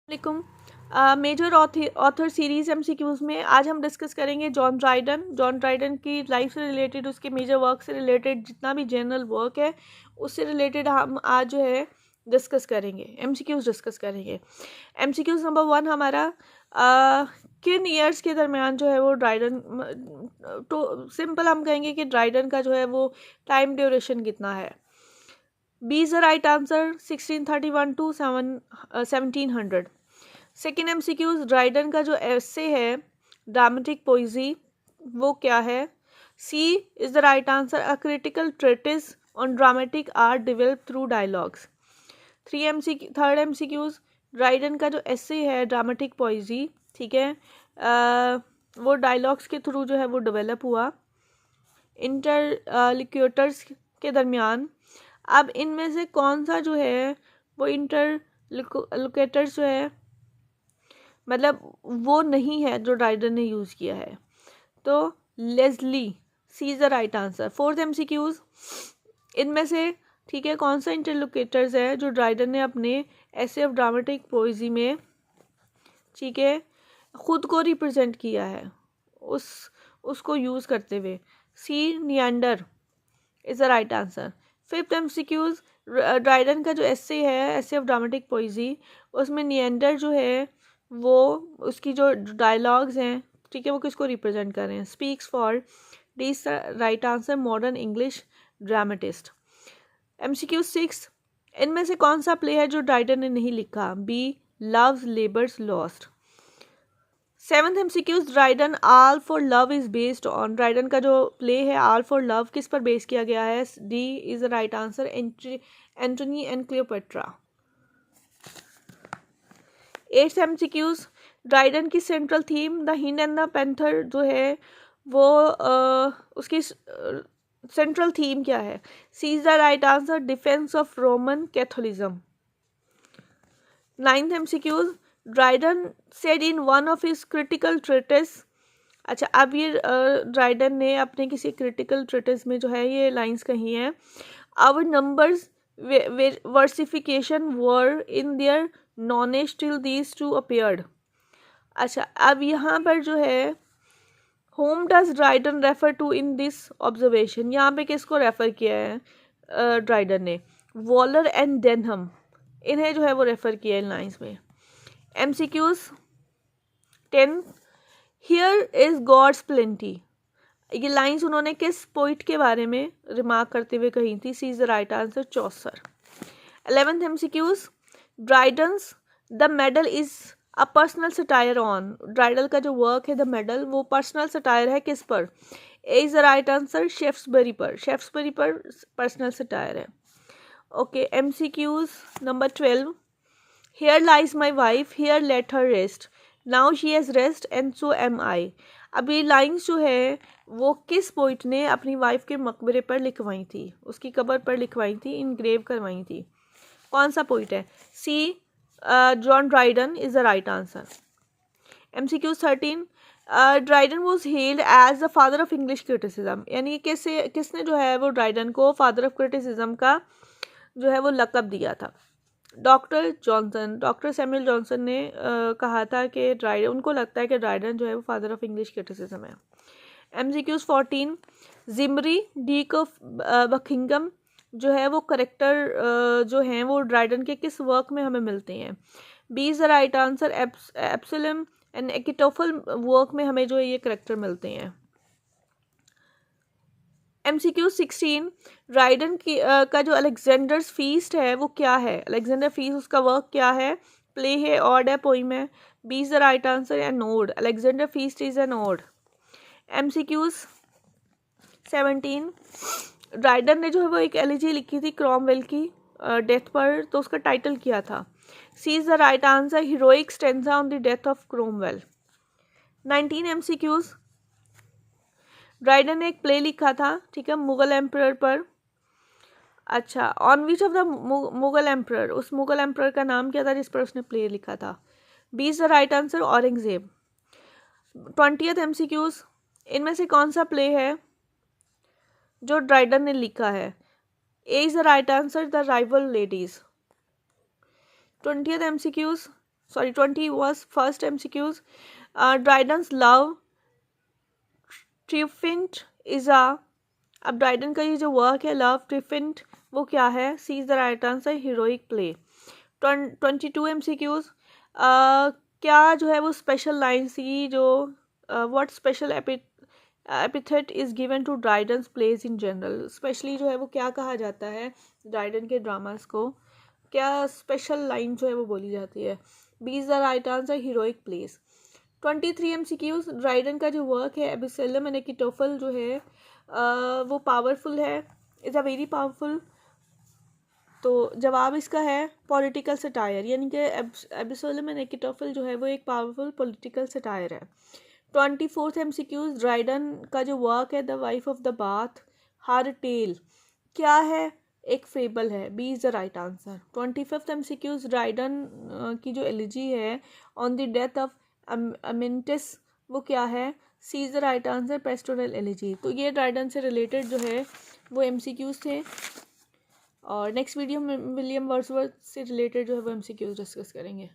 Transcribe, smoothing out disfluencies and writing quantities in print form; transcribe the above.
वालेकुम। Major author series MCQs में आज हम डिस्कस करेंगे जॉन ड्राइडन की लाइफ से रिलेटेड, उसके मेजर वर्क से रिलेटेड जितना भी जनरल वर्क है उससे रिलेटेड हम आज जो है डिस्कस करेंगे, एमसीक्यूज़ डिस्कस करेंगे। एमसीक्यूज़ नंबर 1 हमारा किन ईयर्स के दरमियान जो है वो ड्राइडन, तो सिंपल हम कहेंगे कि ड्राइडन का जो है वो टाइम ड्यूरेशन कितना है। B is the right answer 1631 to 1700। Second MCQs, Dryden का जो एसे है ड्रामेटिक पोइजी वो क्या है। C is the right answer, a critical treatise on dramatic art develop through dialogues. Third MCQs, Dryden का जो एसे है ड्रामेटिक पोइजी, ठीक है, वो डायलॉग्स के थ्रू जो है वो डेवलप हुआ इंटरलिक्यूटर्स के दरमियान। अब इनमें से कौन सा जो है वो इंटरलिक्यूटर्स जो है मतलब वो नहीं है जो ड्राइडन ने यूज़ किया है, तो lastly, C is the right answer. Fourth MCQs, इनमें से ठीक है कौन सा इंटरलोकेटर्स है जो ड्राइडन ने अपने ऐसे ऑफ ड्रामेटिक पोइजी में, ठीक है, खुद को रिप्रेजेंट किया है उसको यूज़ करते हुए। C Neander is the right answer. Fifth MCQs, Dryden का जो एसे है ऐसे ऑफ ड्रामेटिक पोइजी, उसमें नियंडर जो है वो उसकी जो डायलॉग्स हैं, ठीक है, वो किसको रिप्रेजेंट कर रहे हैं। Speaks for, D is the right answer, modern English dramatist. MCQ 6, इनमें से कौन सा प्ले है जो ड्राइडन ने नहीं लिखा। B Love's Labour's Lost. Seventh MCQs, Dryden All for Love is based on, Dryden का जो प्ले है ऑल फॉर लव किस पर बेस किया गया है। D is the right answer, Antony and Cleopatra. Eighth MCQs, Dryden की central theme the hind and the panther जो है वो उसकी सेंट्रल थीम क्या है। C is the right answer, defence of Roman Catholicism. Ninth MCQs, Dryden said in one of his critical treatise. अच्छा, अब ये ड्राइडन ने अपने किसी क्रिटिकल ट्रीटिस में जो है ये लाइंस कही हैं। Our numbers versification were in their nonage till these two appeared. अच्छा, अब यहाँ पर जो है whom does Dryden refer to in this observation, यहाँ पे किसको रेफर किया है ड्राइडन ने। वॉलर एंड डेनहम, इन्हें जो है वो रेफर किया है इन लाइन्स में। MCQs 10, here is God's plenty, ये लाइंस उन्होंने किस पोइट के बारे में रिमार्क करते हुए कही थी। C is the right answer, Chaucer. 11th MCQs, Dryden's the medal is a personal satire on, Dryden का जो वर्क है द मेडल वो पर्सनल सटायर है किस पर। A is the right answer, Shaftesbury पर, शेफ्सबरी पर पर्सनल सटायर है। Okay, MCQs number 12, here lies my wife, here let her rest, now she has rest and so am I. अब ये lines जो है वो किस पोइट ने अपनी वाइफ के मकबरे पर लिखवाई थी, उसकी कब्र पर लिखवाई थी, इनग्रेव करवाई थी। कौन सा पोइट है। C John Dryden is the right answer. MCQ 13, Dryden was held as the father of English criticism, यानी किसने जो है वो ड्राइडन को फादर ऑफ क्रिटिसिज्म का जो है वो लक़ब दिया था। डॉक्टर सैमुअल जॉनसन ने कहा था कि ड्राइडन, उनको लगता है कि ड्राइडन जो है वो फादर ऑफ इंग्लिश क्रिटिसिज्म है। एमसीक्यूज 14, जिमरी डीक ऑफ बकिंगम जो है वो करेक्टर जो हैं वो ड्राइडन के किस वर्क में हमें मिलते हैं। B is the right answer, Absalom and Achitophel work में हमें जो है ये करेक्टर मिलते हैं। एमसीक्यू 16, ड्राइडन की का जो अलेक्जेंडर्स फीस्ट है वो क्या है। अलेक्जेंडर फीस्ट उसका वर्क क्या है। प्ले है, ऑड है, पोइम है। B is the right answer, an ode, Alexander feast is an ode. MCQs 17, Dryden ने जो है वो एक एलिजी लिखी थी क्रॉमवेल की डेथ पर, तो उसका टाइटल क्या था। C is the right answer, heroic stanza on the death of Cromwell. 19 MCQs, Dryden ने एक प्ले लिखा था, ठीक है, मुगल एम्परर पर। अच्छा, on which of the Mughal emperor, उस मुगल एम्परर का नाम क्या था जिस पर उसने प्ले लिखा था। B is the right answer, Aurangzeb. 20th MCQs, इनमें से कौन सा प्ले है जो ड्राइडन ने लिखा है। A is the right answer, the rival ladies. 20th MCQs, sorry 20 was first MCQs. Dryden's love triumphant is a, अब ड्राइडन का ये जो वर्क है लव ट्रिफिंट वो क्या है? C is the right answer, heroic play. 22 MCQs. क्या जो है वो स्पेशल लाइन सी जो what special epithet is given to Dryden's plays in general, specially जो है वो क्या कहा जाता है ड्राइडन के ड्रामास को, क्या स्पेशल लाइन जो है वो बोली जाती है? B is the right answer, heroic plays. 23 MCQs. Dryden का जो वर्क है एबिसेलम एंड एकिटोफल जो है वो पावरफुल है, इज़ अ वेरी पावरफुल. तो जवाब इसका है पॉलिटिकल सटायर, यानी कि एबिसोलम एंड एकिटोफल जो है वो एक पावरफुल पॉलिटिकल सटायर है. 24th MCQs. ड्राइडन का जो वर्क है the wife of the bath her tale क्या है? एक फेबल है. B is the right answer. 25th MCQs. Dryden की जो एलिजी है on the death of Amyntas वो क्या है? C is the right answer, pastoral elegy. तो ये ड्राइडन से रिलेटेड जो है वो MCQs थे. और नेक्स्ट वीडियो में विलियम वर्ड्सवर्थ से रिलेटेड जो है वो MCQs डिस्कस करेंगे.